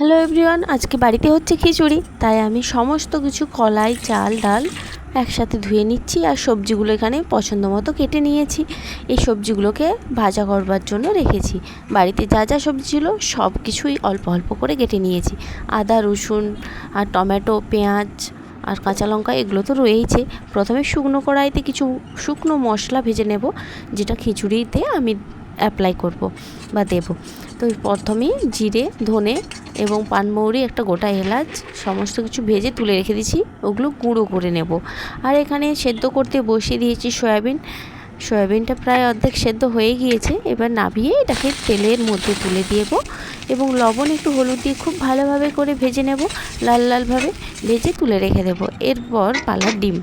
Hello everyone, আজকে বাড়িতে হচ্ছে খিচুড়ি। তাই আমি সমস্ত কিছু কলাই, চাল, ডাল একসাথে ধুয়ে নিচ্ছি আর সবজিগুলো এখানে পছন্দ মতো কেটে নিয়েছি। এই সবজিগুলোকে ভাজা করবার জন্য রেখেছি। বাড়িতে যা যা সবজি ছিল সব কিছুই অল্প অল্প করে কেটে নিয়েছি। আদা, রসুন আর টমেটো, পেঁয়াজ আর কাঁচা লঙ্কা এগুলো তো রয়েইছে। প্রথমে শুকনো কড়াইতে কিছু শুকনো মশলা ভেজে নেব, যেটা খিচুড়িতে আমি অ্যাপ্লাই করব বা দেব। তো প্রথমেই জিরে, ধনে এবং পানমৌরি, একটা গোটা এলাচ সমস্ত কিছু ভেজে তুলে রেখে দিয়েছি। ওগুলো গুঁড়ো করে নেব। আর এখানে সেদ্ধ করতে বসিয়ে দিয়েছি সয়াবিনটা প্রায় অর্ধেক সেদ্ধ হয়ে গিয়েছে। এবার নামিয়ে এটাকে তেলের মধ্যে তুলে দেব এবং লবণ একটু হলুদ দিয়ে খুব ভালোভাবে করে ভেজে নেব। লাল লালভাবে ভেজে তুলে রেখে দেব। এরপর পালা ডিম।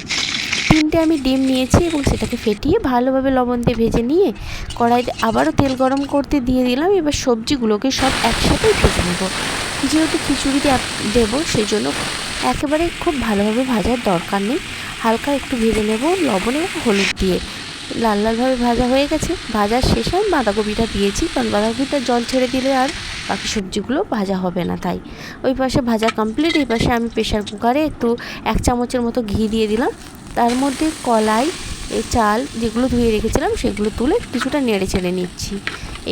3টে আমি ডিম নিয়েছি এবং সেটাকে ফেটিয়ে ভালোভাবে লবণ দিয়ে ভেজে নিয়ে কড়াইতে আবারও তেল গরম করতে দিয়ে দিলাম। এবার সবজিগুলোকে সব একসাথেই ভেজে নেব। যেহেতু খিচুড়িতে দেবো সেই জন্য একেবারে খুব ভালোভাবে ভাজার দরকার নেই, হালকা একটু ভেজে নেব লবণ এবং হলুদ দিয়ে। লাল লালভাবে ভাজা হয়ে গেছে। ভাজার শেষে আমি বাঁধাকপিটা দিয়েছি, কারণ বাঁধাকপিটা জল ছেড়ে দিলে আর বাকি সবজিগুলো ভাজা হবে না। তাই ওই পাশে ভাজা কমপ্লিট। এই পাশে আমি প্রেশার কুকারে একটু 1 চামচের মতো ঘি দিয়ে দিলাম। তার মধ্যে কলাই, চাল যেগুলো ধুয়ে রেখেছিলাম সেগুলো তুলে কিছুটা নেড়ে চেড়ে নিচ্ছি।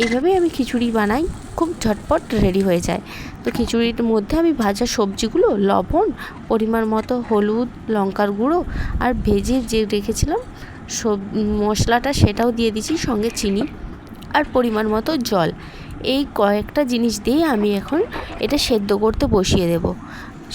এইভাবেই আমি খিচুড়ি বানাই, খুব ঝটপট রেডি হয়ে যায়। তো খিচুড়ির মধ্যে আমি ভাজা সবজিগুলো, লবণ, পরিমাণ মতো হলুদ, লঙ্কার গুঁড়ো আর ভেজে যে রেখেছিলাম সব মশলাটা সেটাও দিয়ে দিচ্ছি, সঙ্গে চিনি আর পরিমাণ মতো জল। এই কয়েকটা জিনিস দিয়ে আমি এখন এটা সেদ্ধ করতে বসিয়ে দেব।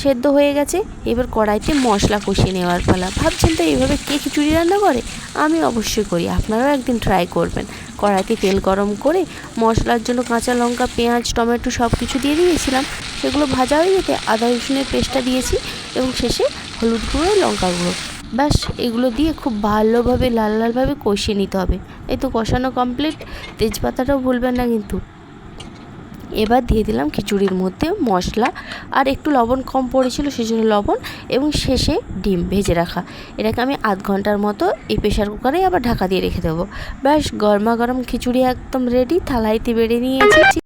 সেদ্ধ হয়ে গেছে। এবার কড়াইতে মশলা কষিয়ে নেওয়ার পালা। ভাবছেন তো এইভাবে কে খিচুড়ি রান্না করে? আমি অবশ্যই করি, আপনারাও একদিন ট্রাই করবেন। কড়াইতে তেল গরম করে মশলার জন্য কাঁচা লঙ্কা, পেঁয়াজ, টমেটো সব কিছু দিয়ে দিয়েছিলাম। সেগুলো ভাজা হয়ে যেতে আদা রসুনের পেস্টটা দিয়েছি এবং শেষে হলুদ গুঁড়ো, লঙ্কা গুঁড়ো। ব্যাস, এগুলো দিয়ে খুব ভালোভাবে লাল লালভাবে কষিয়ে নিতে হবে। এই তো কষানো কমপ্লিট। তেজপাতাটাও ভুলবেন না কিন্তু। এবার দিয়ে দিলাম খিচুড়ির মধ্যে মশলা, আর একটু লবণ কম পড়েছিল সেজন্য লবণ, এবং শেষে ডিম ভেজে রাখা। এটাকে আমি আধ ঘন্টার মতো এই প্রেশার কুকারে আবার ঢাকা দিয়ে রেখে দেবো। ব্যাস, গরমা গরম খিচুড়ি একদম রেডি। থালাইতে বেড়ে নিয়েছি।